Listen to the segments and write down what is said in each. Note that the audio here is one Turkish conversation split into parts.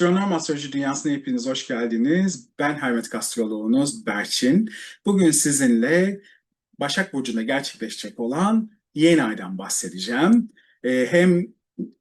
Astronom Astroloji Dünyası'na hepiniz hoş geldiniz. Ben hermetik astroloğunuz Berçin. Bugün sizinle Başak Burcu'nda gerçekleşecek olan yeni aydan bahsedeceğim. Hem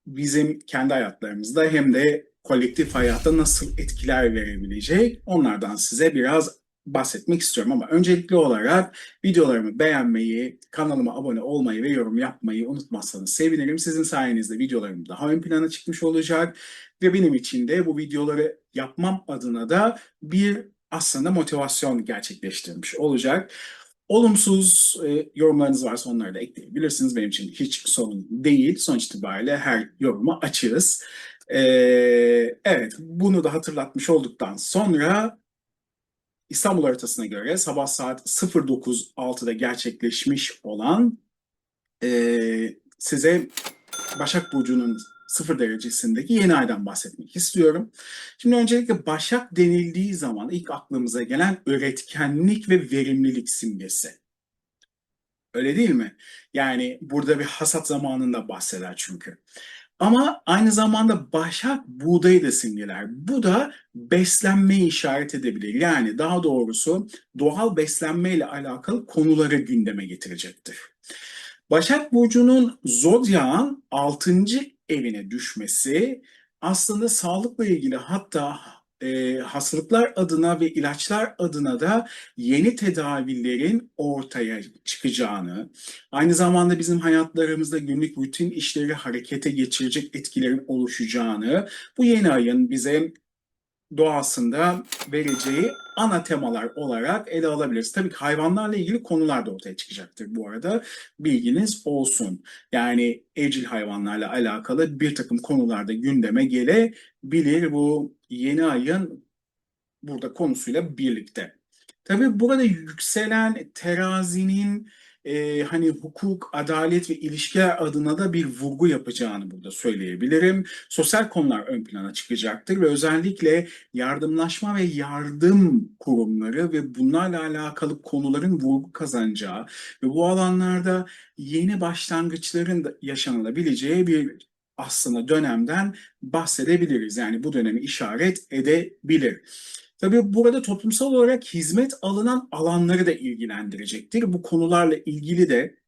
bizim kendi hayatlarımızda hem de kolektif hayatta nasıl etkiler verebilecek onlardan size biraz bahsetmek istiyorum. Ama öncelikli olarak videolarımı beğenmeyi, kanalıma abone olmayı ve yorum yapmayı unutmazsanız sevinirim. Sizin sayenizde videolarım daha ön plana çıkmış olacak ve benim için de bu videoları yapmam adına da bir aslında motivasyon gerçekleştirmiş olacak. Olumsuz yorumlarınız varsa onları da ekleyebilirsiniz. Benim için hiç sorun değil. Sonuç itibariyle her yoruma açığız. E, evet, bunu da hatırlatmış olduktan sonra İstanbul haritasına göre sabah saat 09.06'da gerçekleşmiş olan size Başak Burcu'nun 0 derecesindeki yeni aydan bahsetmek istiyorum. Şimdi öncelikle Başak denildiği zaman ilk aklımıza gelen üretkenlik ve verimlilik simgesi. Öyle değil mi? Yani burada bir hasat zamanında bahseder çünkü. Ama aynı zamanda Başak buğdayı da simgeler. Bu da beslenmeyi işaret edebilir. Yani daha doğrusu doğal beslenmeyle alakalı konuları gündeme getirecektir. Başak Burcu'nun Zodyak'ın 6. evine düşmesi aslında sağlıkla ilgili hatta hastalıklar adına ve ilaçlar adına da yeni tedavilerin ortaya çıkacağını, aynı zamanda bizim hayatlarımızda günlük rutin işleri harekete geçirecek etkilerin oluşacağını, bu yeni ayın bize doğasında vereceği ana temalar olarak ele alabiliriz. Tabii ki hayvanlarla ilgili konular da ortaya çıkacaktır bu arada. Bilginiz olsun. Yani evcil hayvanlarla alakalı bir takım konularda gündeme gelebilir bu yeni ayın burada konusuyla birlikte. Tabii burada yükselen terazinin hani hukuk, adalet ve ilişkiler adına da bir vurgu yapacağını burada söyleyebilirim. Sosyal konular ön plana çıkacaktır ve özellikle yardımlaşma ve yardım kurumları ve bunlarla alakalı konuların vurgu kazanacağı ve bu alanlarda yeni başlangıçların da yaşanılabileceği bir aslında dönemden bahsedebiliriz. Yani bu dönemi işaret edebilir. Tabii burada toplumsal olarak hizmet alınan alanları da ilgilendirecektir. Bu konularla ilgili de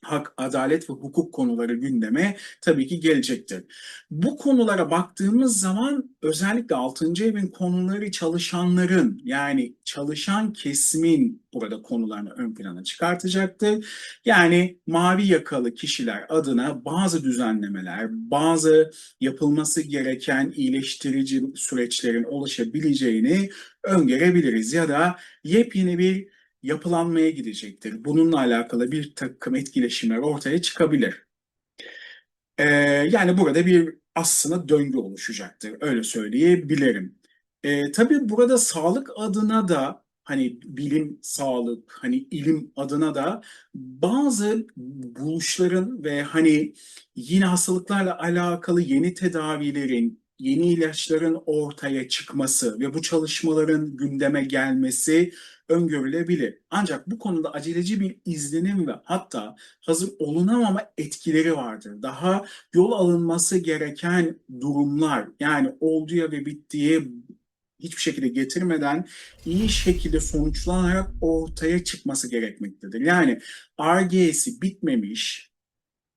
hak, adalet ve hukuk konuları gündeme tabii ki gelecektir. Bu konulara baktığımız zaman özellikle 6. evin konuları çalışanların yani çalışan kesimin burada konularını ön plana çıkartacaktır. Yani mavi yakalı kişiler adına bazı düzenlemeler, bazı yapılması gereken iyileştirici süreçlerin oluşabileceğini öngörebiliriz ya da yepyeni bir yapılanmaya gidecektir. Bununla alakalı bir takım etkileşimler ortaya çıkabilir. Ee, yani burada bir aslında döngü oluşacaktır. Öyle söyleyebilirim. Tabii burada sağlık adına da hani bilim, sağlık, hani ilim adına da bazı buluşların ve hani yine hastalıklarla alakalı yeni tedavilerin, yeni ilaçların ortaya çıkması ve bu çalışmaların gündeme gelmesi öngörülebilir. Ancak bu konuda aceleci bir izlenim ve hatta hazır olunamama etkileri vardır. Daha yol alınması gereken durumlar yani olduğu ve bittiği hiçbir şekilde getirmeden iyi şekilde sonuçlanarak ortaya çıkması gerekmektedir. Yani Ar-Ge'si bitmemiş,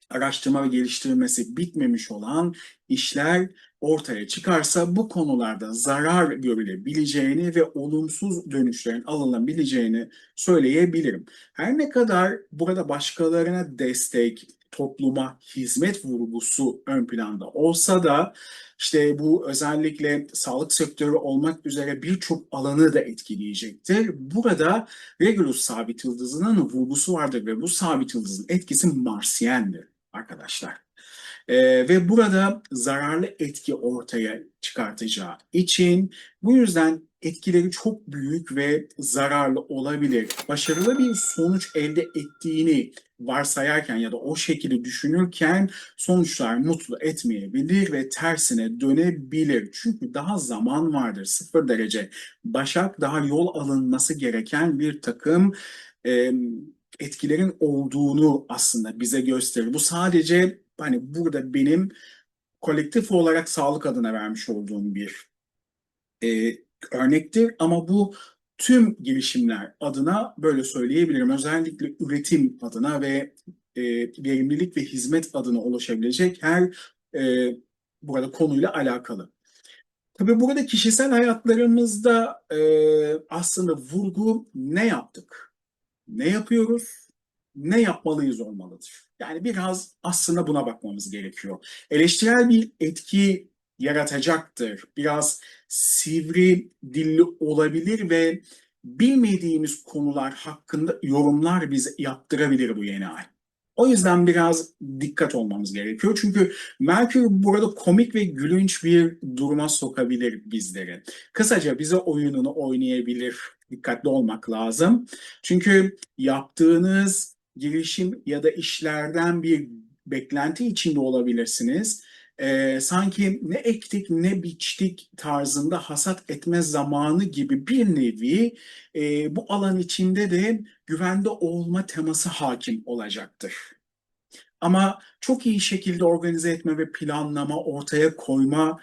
araştırma ve geliştirilmesi bitmemiş olan işler ortaya çıkarsa bu konularda zarar görülebileceğini ve olumsuz dönüşlerin alınabileceğini söyleyebilirim. Her ne kadar burada başkalarına destek, topluma hizmet vurgusu ön planda olsa da işte bu özellikle sağlık sektörü olmak üzere birçok alanı da etkileyecektir. Burada Regulus sabit yıldızının vurgusu vardır ve bu sabit yıldızın etkisi Marsiyendir arkadaşlar. Ve burada zararlı etki ortaya çıkartacağı için bu yüzden etkileri çok büyük ve zararlı olabilir. Başarılı bir sonuç elde ettiğini varsayarken ya da o şekilde düşünürken sonuçlar mutlu etmeyebilir ve tersine dönebilir. Çünkü daha zaman vardır. 0 derece Başak daha yol alınması gereken bir takım e, etkilerin olduğunu aslında bize gösterir. Bu sadece hani burada benim kolektif olarak sağlık adına vermiş olduğum bir e, örnektir ama bu tüm girişimler adına böyle söyleyebilirim. Özellikle üretim adına ve e, verimlilik ve hizmet adına ulaşabilecek her e, burada konuyla alakalı. Tabii burada kişisel hayatlarımızda aslında vurgu ne yaptık, ne yapıyoruz, ne yapmalıyız olmalıdır. Yani biraz aslında buna bakmamız gerekiyor. Eleştirel bir etki yaratacaktır. Biraz sivri dilli olabilir ve bilmediğimiz konular hakkında yorumlar bize yaptırabilir bu yeni ay. O yüzden biraz dikkat olmamız gerekiyor. Çünkü Merkür burada komik ve gülünç bir duruma sokabilir bizleri. Kısaca bize oyununu oynayabilir. Dikkatli olmak lazım. Çünkü yaptığınız girişim ya da işlerden bir beklenti içinde olabilirsiniz. Sanki ne ektik ne biçtik tarzında hasat etme zamanı gibi bir nevi bu alan içinde de güvende olma teması hakim olacaktır. Ama çok iyi şekilde organize etme ve planlama, ortaya koyma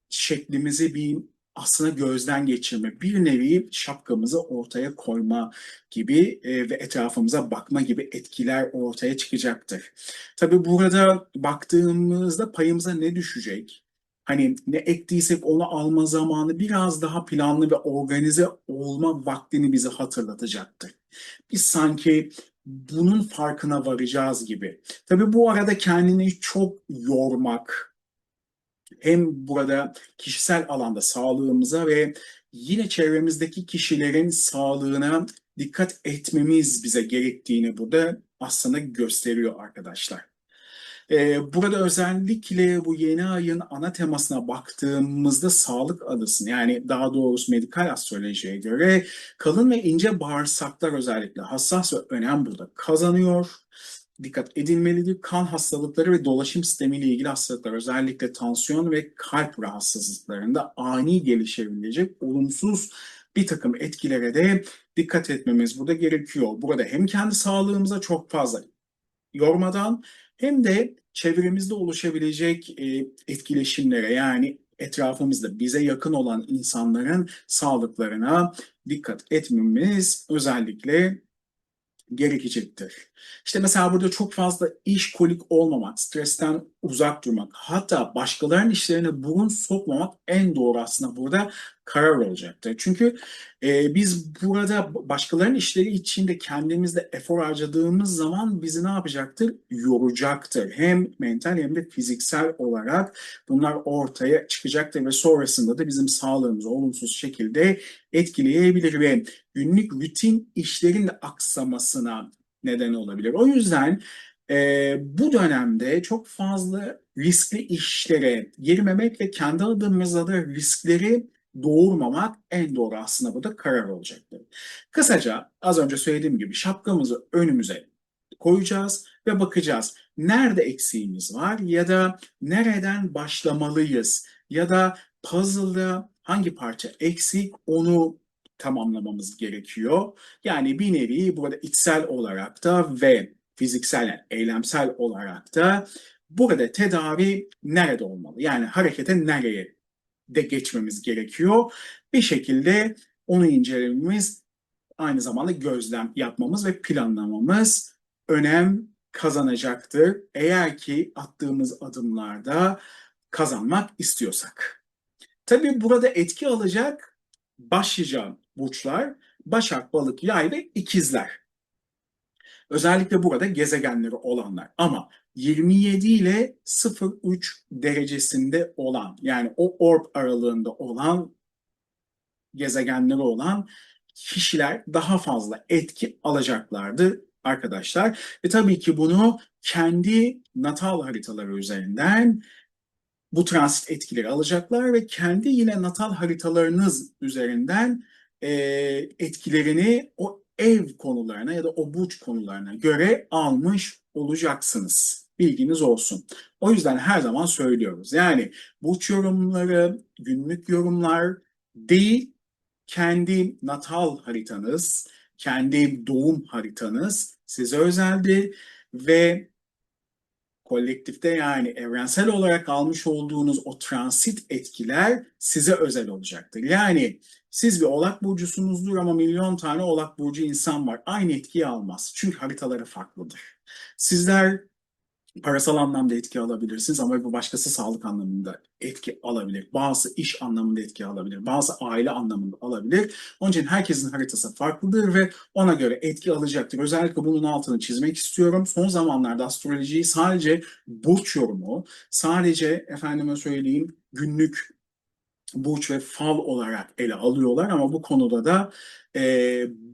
şeklimizi bir aslında gözden geçirme, bir nevi şapkamızı ortaya koyma gibi ve etrafımıza bakma gibi etkiler ortaya çıkacaktır. Tabii burada baktığımızda payımıza ne düşecek? Hani ne ektiysek onu alma zamanı biraz daha planlı ve organize olma vaktini bize hatırlatacaktır. Biz sanki bunun farkına varacağız gibi. Tabii bu arada kendini çok yormak, hem burada kişisel alanda sağlığımıza ve yine çevremizdeki kişilerin sağlığına dikkat etmemiz bize gerektiğini burada aslında gösteriyor arkadaşlar. Burada özellikle bu yeni ayın ana temasına baktığımızda sağlık adısını, yani daha doğrusu medikal astrolojiye göre kalın ve ince bağırsaklar özellikle hassas ve önem burada kazanıyor. Dikkat edilmelidir. Kan hastalıkları ve dolaşım sistemiyle ilgili hastalıklar, özellikle tansiyon ve kalp rahatsızlıklarında ani gelişebilecek olumsuz bir takım etkilere de dikkat etmemiz burada gerekiyor. Burada hem kendi sağlığımıza çok fazla yormadan hem de çevremizde oluşabilecek etkileşimlere, yani etrafımızda bize yakın olan insanların sağlıklarına dikkat etmemiz özellikle gerekecektir. İşte mesela burada çok fazla işkolik olmamak, stresten uzak durmak, hatta başkalarının işlerine burun sokmamak en doğru aslında burada karar olacaktır. Çünkü biz burada başkalarının işleri içinde kendimizde efor harcadığımız zaman bizi ne yapacaktır? Yoracaktır. Hem mental hem de fiziksel olarak bunlar ortaya çıkacaktır ve sonrasında da bizim sağlığımızı olumsuz şekilde etkileyebilir ve günlük rutin işlerin de aksamasına neden olabilir. O yüzden bu dönemde çok fazla riskli işlere girmemek ve kendi adımıza da riskleri doğurmamak en doğru aslında burada karar olacaktır. Kısaca az önce söylediğim gibi şapkamızı önümüze koyacağız ve bakacağız nerede eksiğimiz var ya da nereden başlamalıyız ya da puzzle'da hangi parça eksik onu tamamlamamız gerekiyor. Yani bir nevi burada içsel olarak da ve fiziksel, yani eylemsel olarak da burada tedavi nerede olmalı? Yani harekete nereye de geçmemiz gerekiyor. Bir şekilde onu incelememiz, aynı zamanda gözlem yapmamız ve planlamamız önem kazanacaktır. Eğer ki attığımız adımlarda kazanmak istiyorsak. Tabii burada etki alacak başlıca burçlar Başak, Balık, Yay ve İkizler. Özellikle burada gezegenleri olanlar. Ama 27 ile 0,3 derecesinde olan, yani o orb aralığında olan gezegenleri olan kişiler daha fazla etki alacaklardır arkadaşlar. Ve tabii ki bunu kendi natal haritaları üzerinden bu transit etkileri alacaklar ve kendi yine natal haritalarınız üzerinden e, etkilerini o ev konularına ya da o burç konularına göre almış olacaksınız. Bilginiz olsun. O yüzden her zaman söylüyoruz. Yani burç yorumları, günlük yorumlar değil, kendi natal haritanız, kendi doğum haritanız size özeldir ve kolektifte yani evrensel olarak almış olduğunuz o transit etkiler size özel olacaktır. Yani siz bir Oğlak burcusunuzdur ama milyon tane Oğlak burcu insan var. Aynı etkiyi almaz. Çünkü haritaları farklıdır. Sizler parasal anlamda etki alabilirsiniz ama bu başkası sağlık anlamında etki alabilir. Bazı iş anlamında etki alabilir. Bazı aile anlamında alabilir. Onun için herkesin haritası farklıdır ve ona göre etki alacaktır. Özellikle bunun altını çizmek istiyorum. Son zamanlarda astrolojiyi sadece burç yorumu, sadece efendime söyleyeyim günlük burç ve fal olarak ele alıyorlar ama bu konuda da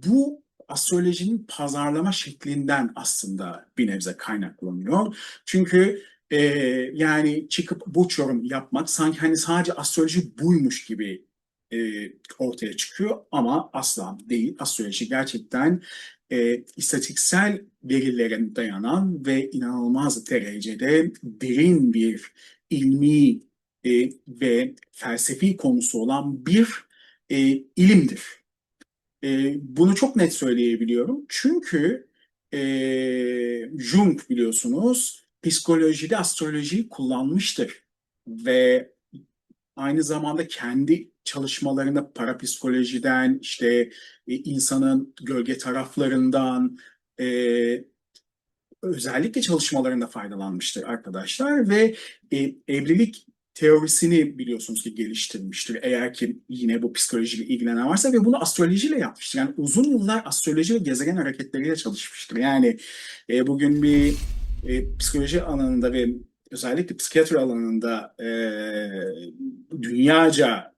bu astrolojinin pazarlama şeklinden aslında bir nebze kaynaklanıyor. Çünkü e, yani çıkıp burç yorum yapmak sanki hani sadece astroloji buymuş gibi e, ortaya çıkıyor ama asla değil. Astroloji gerçekten istatistiksel verilere dayanan ve inanılmaz derecede derin bir ilmi ve felsefi konusu olan bir e, ilimdir. Bunu çok net söyleyebiliyorum. Çünkü Jung biliyorsunuz psikolojide astrolojiyi kullanmıştır. Ve aynı zamanda kendi çalışmalarında parapsikolojiden, işte insanın gölge taraflarından, e, özellikle çalışmalarında faydalanmıştır arkadaşlar ve evlilik teorisini biliyorsunuz ki geliştirmiştir. Eğer ki yine bu psikolojiyle ilgilenen varsa ve bunu astrolojiyle yapmıştır. Yani uzun yıllar astroloji ve gezegen hareketleriyle çalışmıştır. Yani bugün bir psikoloji alanında ve özellikle psikiyatri alanında dünyaca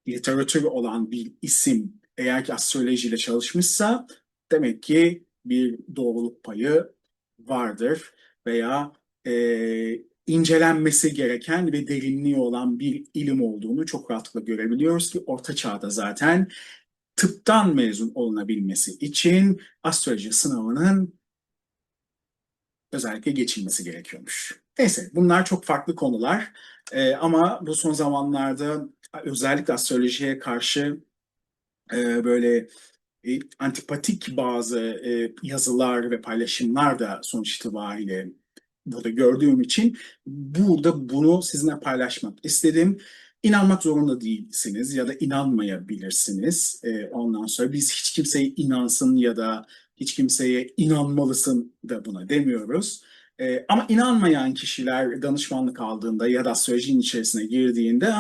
literatür olan bir isim eğer ki astrolojiyle çalışmışsa demek ki bir doğruluk payı vardır veya incelenmesi gereken ve derinliği olan bir ilim olduğunu çok rahatlıkla görebiliyoruz ki Orta Çağ'da zaten tıptan mezun olunabilmesi için astroloji sınavının özellikle geçilmesi gerekiyormuş. Neyse bunlar çok farklı konular. Ama bu son zamanlarda özellikle astrolojiye karşı böyle antipatik bazı yazılar ve paylaşımlar da sonuç itibariyle burada gördüğüm için burada bunu sizinle paylaşmak istedim. İnanmak zorunda değilsiniz ya da inanmayabilirsiniz. Ondan sonra biz hiç kimseye inansın ya da hiç kimseye inanmalısın da buna demiyoruz. Ama inanmayan kişiler danışmanlık aldığında ya da astrolojinin içerisine girdiğinde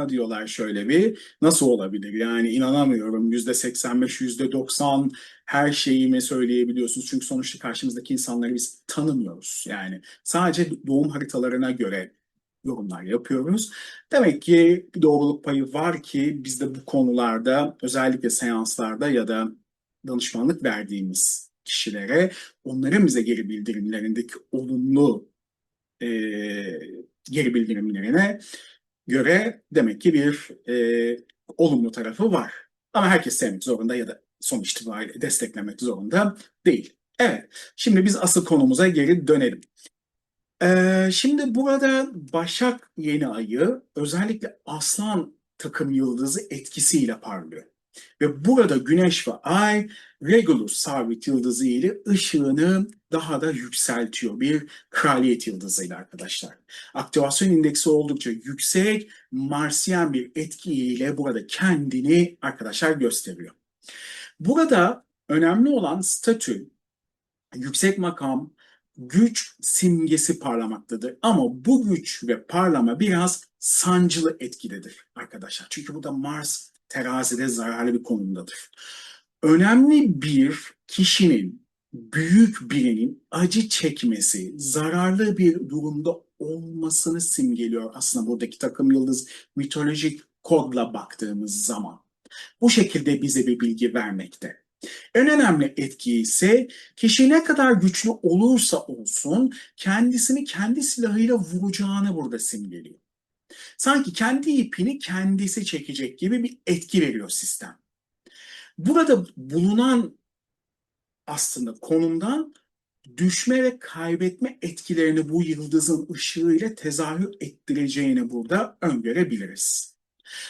diyorlar şöyle bir nasıl olabilir? Yani inanamıyorum. %85, %90 her şeyimi söyleyebiliyorsunuz. Çünkü sonuçta karşımızdaki insanları biz tanımıyoruz. Yani sadece doğum haritalarına göre yorumlar yapıyoruz. Demek ki bir doğruluk payı var ki biz de bu konularda özellikle seanslarda ya da danışmanlık verdiğimiz kişilere onların bize geri bildirimlerindeki olumlu e, geri bildirimlerine göre demek ki bir olumlu tarafı var. Ama herkes sevmek zorunda ya da sonuç itibariyle desteklemek zorunda değil. Evet, şimdi biz asıl konumuza geri dönelim. Şimdi burada Başak yeni ayı özellikle Aslan takım yıldızı etkisiyle parlıyor. Ve burada Güneş ve Ay Regulus sabit yıldızı ile ışığını daha da yükseltiyor. Bir kraliyet yıldızıyla arkadaşlar. Aktivasyon indeksi oldukça yüksek, Marsiyen bir etkiyle burada kendini arkadaşlar gösteriyor. Burada önemli olan statü, yüksek makam, güç simgesi parlamaktadır. Ama bu güç ve parlama biraz sancılı etkidedir arkadaşlar. Çünkü burada Mars terazide zararlı bir konumdadır. Önemli bir kişinin, büyük birinin acı çekmesi, zararlı bir durumda olmasını simgeliyor aslında buradaki takım yıldız mitolojik kodla baktığımız zaman. Bu şekilde bize bir bilgi vermekte. En önemli etki ise kişi ne kadar güçlü olursa olsun kendisini kendi silahıyla vuracağını burada simgeliyor. Sanki kendi ipini kendisi çekecek gibi bir etki veriyor sistem. Burada bulunan aslında konumdan düşme ve kaybetme etkilerini bu yıldızın ışığıyla tezahür ettireceğini burada öngörebiliriz.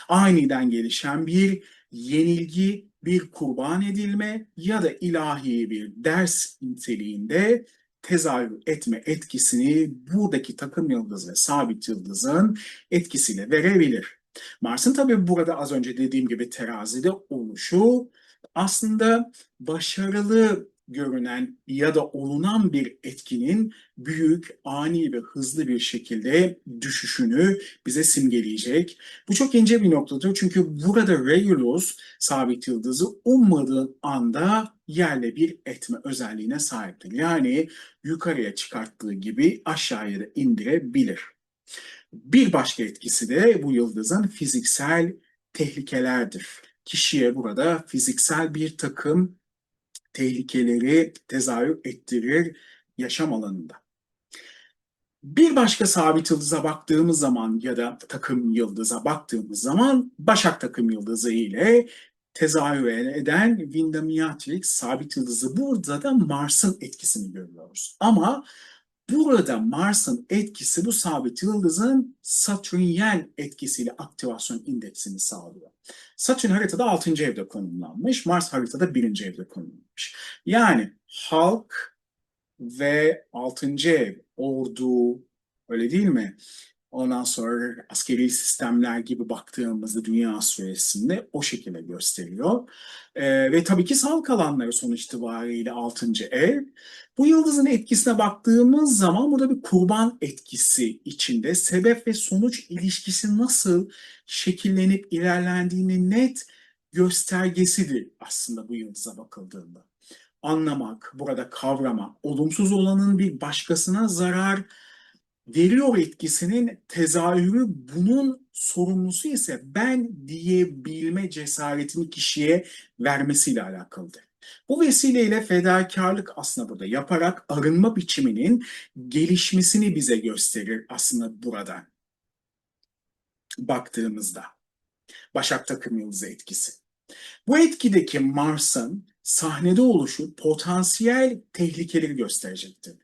Aniden gelişen bir yenilgi, bir kurban edilme ya da ilahi bir ders niteliğinde tezahür etme etkisini buradaki takım yıldız ve sabit yıldızın etkisiyle verebilir. Mars'ın tabii burada az önce dediğim gibi terazide oluşu aslında başarılı görünen ya da olunan bir etkinin büyük, ani ve hızlı bir şekilde düşüşünü bize simgeleyecek. Bu çok ince bir noktadır çünkü burada Regulus sabit yıldızı ummadığın anda yerle bir etme özelliğine sahiptir. Yani yukarıya çıkarttığı gibi aşağıya da indirebilir. Bir başka etkisi de bu yıldızın fiziksel tehlikelerdir. Kişiye burada fiziksel bir takım tehlikeleri tezahür ettirir yaşam alanında. Bir başka sabit yıldıza baktığımız zaman ya da takım yıldıza baktığımız zaman Başak takım yıldızı ile tezahür eden Windham-Beatrix sabit yıldızı, burada da Mars'ın etkisini görüyoruz. Ama burada Mars'ın etkisi bu sabit yıldızın Satürnyel etkisiyle aktivasyon indeksini sağlıyor. Satürn haritada 6. evde konumlanmış, Mars haritada 1. evde konumlanmış. Yani halk ve 6. ev, ordu, öyle değil mi? Ondan sonra askeri sistemler gibi baktığımızda dünya süresinde o şekilde gösteriyor. Ve tabii ki sağlık alanları sonuç itibariyle 6. ev. Bu yıldızın etkisine baktığımız zaman burada bir kurban etkisi içinde sebep ve sonuç ilişkisi nasıl şekillenip ilerlendiğini net göstergesidir aslında bu yıldıza bakıldığında. Anlamak, burada kavramak, olumsuz olanın bir başkasına zarar veriyor etkisinin tezahürü, bunun sorumlusu ise ben diyebilme cesaretini kişiye vermesiyle alakalıdır. Bu vesileyle fedakarlık aslında burada yaparak arınma biçiminin gelişmesini bize gösterir aslında burada baktığımızda. Başak takım yıldızı etkisi. Bu etkideki Mars'ın sahnede oluşu potansiyel tehlikeleri gösterecektir.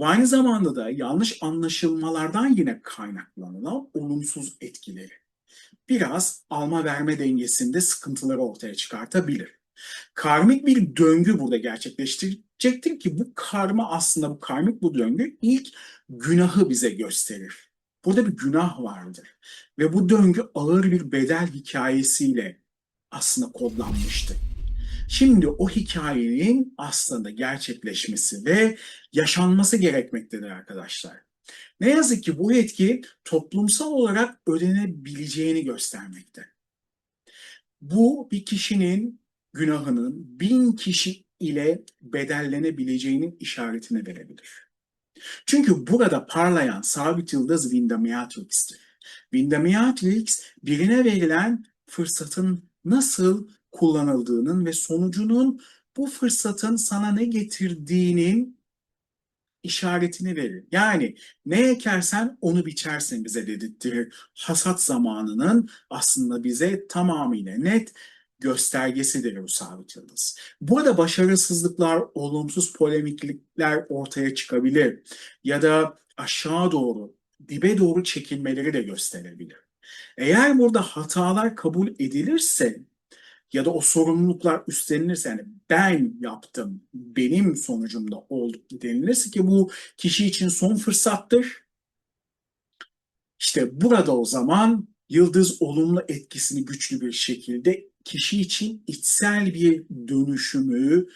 Ve aynı zamanda da yanlış anlaşılmalardan yine kaynaklanan olumsuz etkileri. Biraz alma verme dengesinde sıkıntıları ortaya çıkartabilir. Karmik bir döngü burada gerçekleştirecektir ki bu karma, aslında bu karmik bu döngü ilk günahı bize gösterir. Burada bir günah vardır ve bu döngü ağır bir bedel hikayesiyle aslında kodlanmıştı. Şimdi o hikayenin aslında gerçekleşmesi ve yaşanması gerekmektedir arkadaşlar. Ne yazık ki bu etki toplumsal olarak ödenebileceğini göstermekte. Bu bir kişinin günahının 1000 kişi ile bedellenebileceğinin işaretini verebilir. Çünkü burada parlayan sabit yıldız Windham-Beatrix'tir. Windham-Beatrix birine verilen fırsatın nasıl kullanıldığının ve sonucunun bu fırsatın sana ne getirdiğinin işaretini verir. Yani ne ekersen onu biçersin bize dedirtir. Hasat zamanının aslında bize tamamıyla net göstergesidir bu sabit yıldız. Burada başarısızlıklar, olumsuz polemiklikler ortaya çıkabilir ya da aşağı doğru, dibe doğru çekilmeleri de gösterebilir. Eğer burada hatalar kabul edilirse ya da o sorumluluklar üstlenilirse, yani ben yaptım, benim sonucumda oldu denilirse ki bu kişi için son fırsattır. İşte burada o zaman yıldız olumlu etkisini güçlü bir şekilde kişi için içsel bir dönüşümü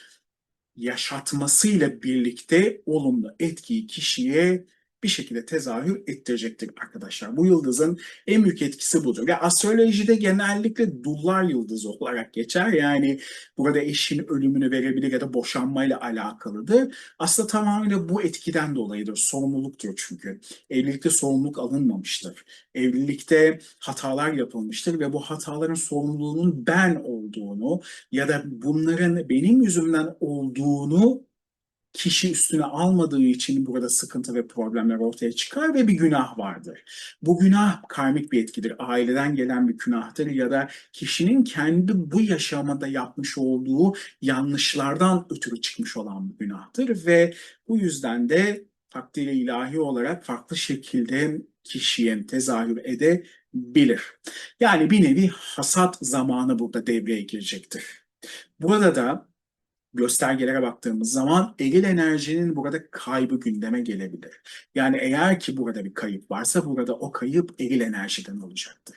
yaşatmasıyla birlikte olumlu etkiyi kişiye bir şekilde tezahür ettirecektir arkadaşlar. Bu yıldızın en büyük etkisi budur. Ve astrolojide genellikle dullar yıldızı olarak geçer. Yani burada eşin ölümünü verebilir ya da boşanmayla alakalıdır. Aslında tamamıyla bu etkiden dolayıdır. Sorumluluktur çünkü. Evlilikte sorumluluk alınmamıştır. Evlilikte hatalar yapılmıştır ve bu hataların sorumluluğunun ben olduğunu ya da bunların benim yüzümden olduğunu kişi üstüne almadığı için burada sıkıntı ve problemler ortaya çıkar ve bir günah vardır. Bu günah karmik bir etkidir. Aileden gelen bir günahtır ya da kişinin kendi bu yaşamada yapmış olduğu yanlışlardan ötürü çıkmış olan bir günahtır ve bu yüzden de takdiri ilahi olarak farklı şekilde kişiye tezahür edebilir. Yani bir nevi hasat zamanı burada devreye girecektir. Burada da göstergelere baktığımız zaman eril enerjinin burada kaybı gündeme gelebilir. Yani eğer ki burada bir kayıp varsa burada o kayıp eril enerjiden olacaktır.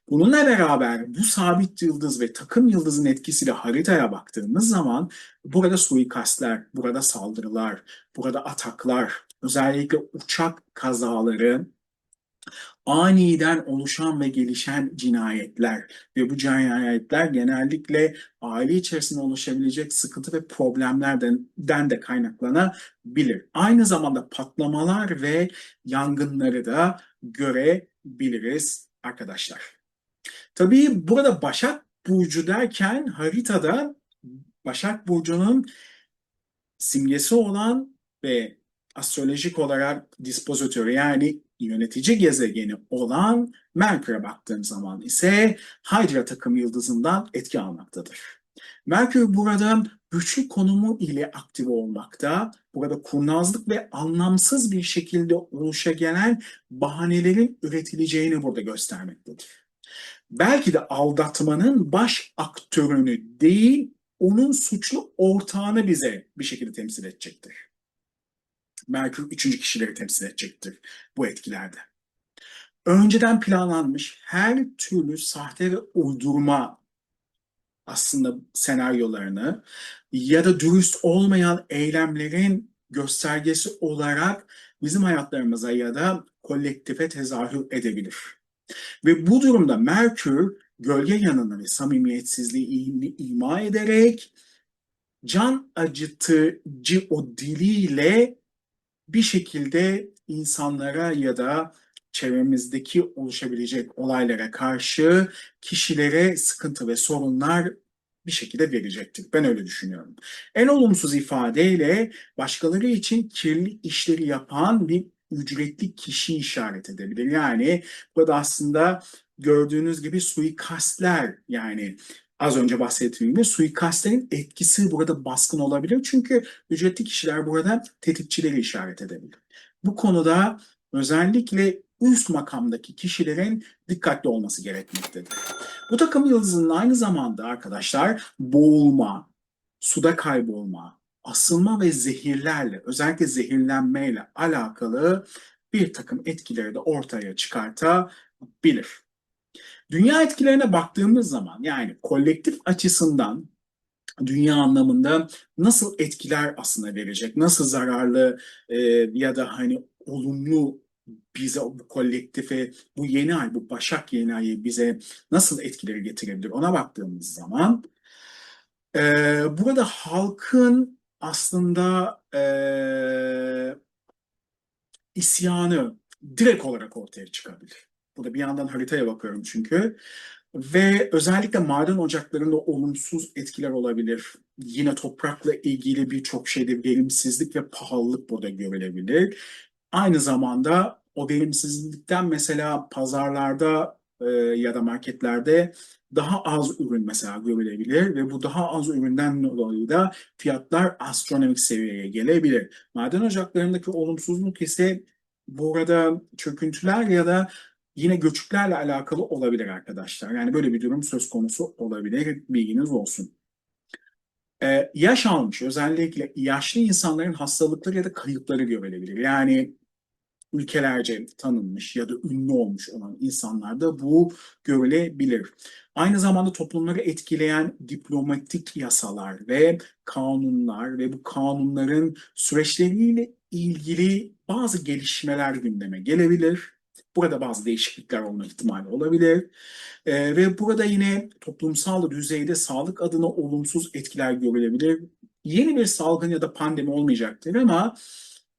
Bununla beraber bu sabit yıldız ve takım yıldızın etkisiyle haritaya baktığımız zaman burada suikastler, burada saldırılar, burada ataklar, özellikle uçak kazaları, aniden oluşan ve gelişen cinayetler ve bu cinayetler genellikle aile içerisinde oluşabilecek sıkıntı ve problemlerden de kaynaklanabilir. Aynı zamanda patlamalar ve yangınları da görebiliriz arkadaşlar. Tabii burada Başak Burcu derken haritada Başak Burcu'nun simgesi olan ve astrolojik olarak dispozitör yani yönetici gezegeni olan Merkür'e baktığım zaman ise Hydra takım yıldızından etki almaktadır. Merkür burada güçlü konumu ile aktif olmakta, burada kurnazlık ve anlamsız bir şekilde oluşabilen bahanelerin üretileceğini burada göstermektedir. Belki de aldatmanın baş aktörünü değil, onun suçlu ortağını bize bir şekilde temsil edecektir. Merkür üçüncü kişileri temsil edecektir bu etkilerde. Önceden planlanmış her türlü sahte ve uydurma aslında senaryolarını ya da dürüst olmayan eylemlerin göstergesi olarak bizim hayatlarımıza ya da kolektife tezahür edebilir. Ve bu durumda Merkür gölge yanını ve samimiyetsizliği ima ederek can acıtıcı o diliyle bir şekilde insanlara ya da çevremizdeki oluşabilecek olaylara karşı kişilere sıkıntı ve sorunlar bir şekilde verecektir. Ben öyle düşünüyorum. En olumsuz ifadeyle başkaları için kirli işleri yapan bir ücretli kişi işaret edebilir. Yani burada aslında gördüğünüz gibi suikastler yani az önce bahsettiğim gibi suikastlerin etkisi burada baskın olabilir. Çünkü ücretli kişiler burada tetikçileri işaret edebilir. Bu konuda özellikle üst makamdaki kişilerin dikkatli olması gerekmektedir. Bu takım yıldızının aynı zamanda arkadaşlar boğulma, suda kaybolma, asılma ve zehirlerle özellikle zehirlenmeyle alakalı bir takım etkileri de ortaya çıkartabilir. Dünya etkilerine baktığımız zaman yani kolektif açısından dünya anlamında nasıl etkiler aslında verecek, nasıl zararlı ya da hani olumlu bize bu kolektife, bu yeni ay, bu Başak yeni ayı bize nasıl etkileri getirebilir ona baktığımız zaman burada halkın aslında isyanı direkt olarak ortaya çıkabilir. Burada bir yandan haritaya bakıyorum çünkü. Ve özellikle maden ocaklarında olumsuz etkiler olabilir. Yine toprakla ilgili birçok şeyde verimsizlik ve pahalılık burada görülebilir. Aynı zamanda o verimsizlikten mesela pazarlarda ya da marketlerde daha az ürün mesela görülebilir ve bu daha az üründen dolayı da fiyatlar astronomik seviyeye gelebilir. Maden ocaklarındaki olumsuzluk ise burada çöküntüler ya da yine göçüklerle alakalı olabilir arkadaşlar. Yani böyle bir durum söz konusu olabilir. Bilginiz olsun. Yaş almış, özellikle yaşlı insanların hastalıkları ya da kayıpları görülebilir. Yani ülkelerce tanınmış ya da ünlü olmuş olan insanlarda bu görülebilir. Aynı zamanda toplumları etkileyen diplomatik yasalar ve kanunlar ve bu kanunların süreçleriyle ilgili bazı gelişmeler gündeme gelebilir. Burada bazı değişiklikler olma ihtimali olabilir. Ve burada yine toplumsal düzeyde sağlık adına olumsuz etkiler görülebilir. Yeni bir salgın ya da pandemi olmayacaktır ama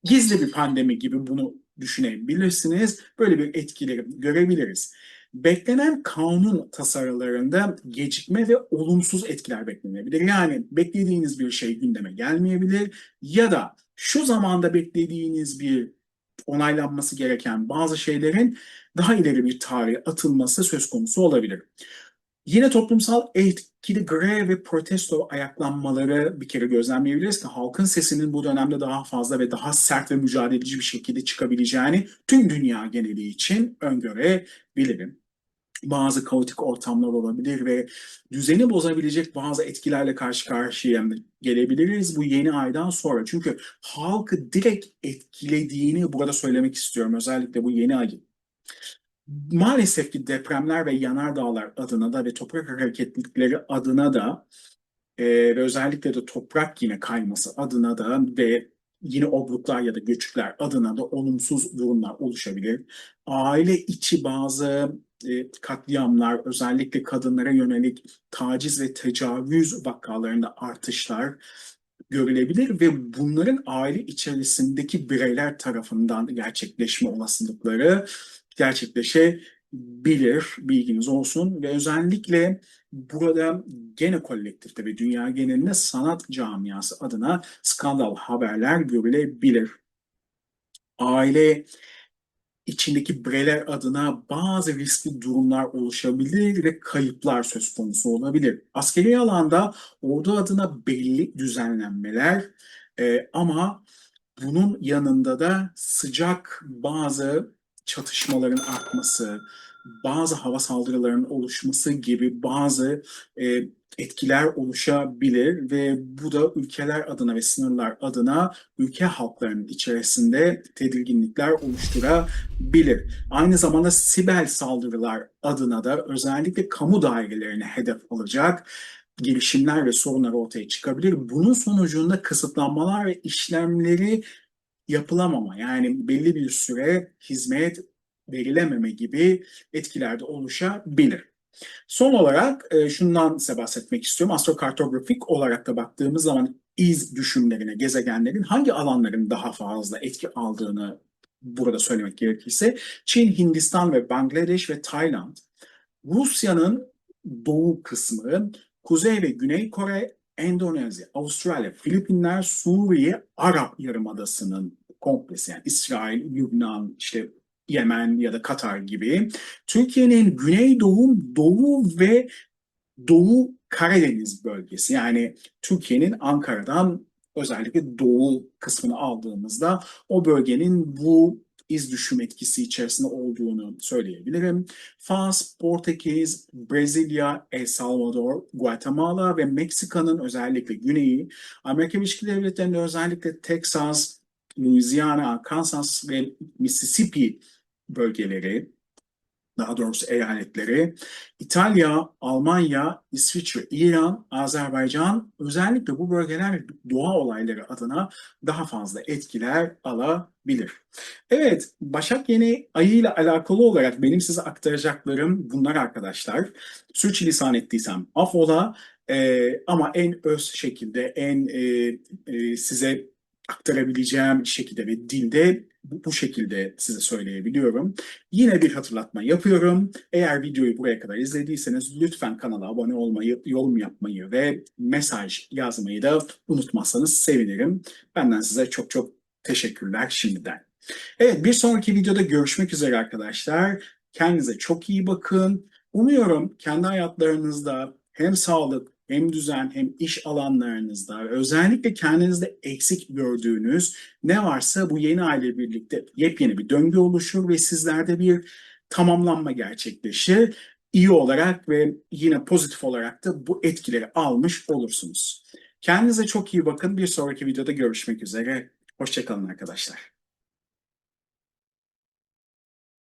gizli bir pandemi gibi bunu düşünebilirsiniz. Böyle bir etkileri görebiliriz. Beklenen kanun tasarılarında gecikme ve olumsuz etkiler beklenebilir. Yani beklediğiniz bir şey gündeme gelmeyebilir ya da şu zamanda beklediğiniz bir onaylanması gereken bazı şeylerin daha ileri bir tarihe atılması söz konusu olabilir. Yine toplumsal etkili grev ve protesto ayaklanmaları bir kere gözlemleyebiliriz ki halkın sesinin bu dönemde daha fazla ve daha sert ve mücadeleci bir şekilde çıkabileceğini tüm dünya geneli için öngörebilirim. bazı kaotik ortamlar olabilir ve düzeni bozabilecek bazı etkilerle karşı karşıya gelebiliriz bu yeni aydan sonra. Çünkü halkı direkt etkilediğini burada söylemek istiyorum. Özellikle bu yeni ayın. Maalesef ki depremler ve yanardağlar adına da ve toprak hareketlilikleri adına da ve özellikle de toprak yine kayması adına da ve yine obruklar ya da göçükler adına da olumsuz durumlar oluşabilir. Aile içi bazı katliamlar, özellikle kadınlara yönelik taciz ve tecavüz vakalarında artışlar görülebilir ve bunların aile içerisindeki bireyler tarafından gerçekleşme olasılıkları gerçekleşebilir. Bilginiz olsun ve özellikle burada gene kolektifte ve dünya genelinde sanat camiası adına skandal haberler görülebilir. Aile içindeki bireyler adına bazı riskli durumlar oluşabilir ve kayıplar söz konusu olabilir. Askeri alanda ordu adına belli düzenlenmeler ama bunun yanında da sıcak bazı çatışmaların artması, bazı hava saldırılarının oluşması gibi bazı e, etkiler oluşabilir ve bu da ülkeler adına ve sınırlar adına ülke halklarının içerisinde tedirginlikler oluşturabilir. Aynı zamanda siber saldırılar adına da özellikle kamu dairelerini hedef alacak girişimler ve sorunlar ortaya çıkabilir. Bunun sonucunda kısıtlanmalar ve işlemleri yapılamama, yani belli bir süre hizmet verilememe gibi etkiler de oluşabilir. Son olarak şundan size bahsetmek istiyorum. Astrokartografik olarak da baktığımız zaman iz düşümlerine, gezegenlerin hangi alanların daha fazla etki aldığını burada söylemek gerekirse Çin, Hindistan ve Bangladeş ve Tayland, Rusya'nın doğu kısmı, Kuzey ve Güney Kore, Endonezya, Avustralya, Filipinler, Suriye, Arap Yarımadası'nın komplesi, yani İsrail, Lübnan, işte Yemen ya da Katar gibi. Türkiye'nin Güneydoğu, Doğu ve Doğu Karadeniz bölgesi, yani Türkiye'nin Ankara'dan özellikle doğu kısmını aldığımızda o bölgenin bu iz düşüm etkisi içerisinde olduğunu söyleyebilirim. Fas, Portekiz, Brezilya, El Salvador, Guatemala ve Meksika'nın özellikle güneyi, Amerika Birleşik Devletleri'nde özellikle Texas, Louisiana, Kansas ve Mississippi bölgeleri, daha doğrusu eyaletleri, İtalya, Almanya, İsviçre, İran, Azerbaycan özellikle bu bölgeler doğa olayları adına daha fazla etkiler alabilir. Evet, Başak Yeni ayı ile alakalı olarak benim size aktaracaklarım bunlar arkadaşlar. Sürçülisan ettiysem affola, ama en öz şekilde, en size aktarabileceğim şekilde ve dilde bu şekilde size söyleyebiliyorum. Yine bir hatırlatma yapıyorum. Eğer videoyu buraya kadar izlediyseniz lütfen kanala abone olmayı, yorum yapmayı ve mesaj yazmayı da unutmazsanız sevinirim. Benden size çok çok teşekkürler şimdiden. Evet, bir sonraki videoda görüşmek üzere arkadaşlar. Kendinize çok iyi bakın. Umuyorum kendi hayatlarınızda hem sağlık, hem düzen, hem iş alanlarınızda ve özellikle kendinizde eksik gördüğünüz ne varsa bu yeni aile birlikte yepyeni bir döngü oluşur ve sizlerde bir tamamlanma gerçekleşir. İyi olarak ve yine pozitif olarak da bu etkileri almış olursunuz. Kendinize çok iyi bakın. Bir sonraki videoda görüşmek üzere. Hoşça kalın arkadaşlar.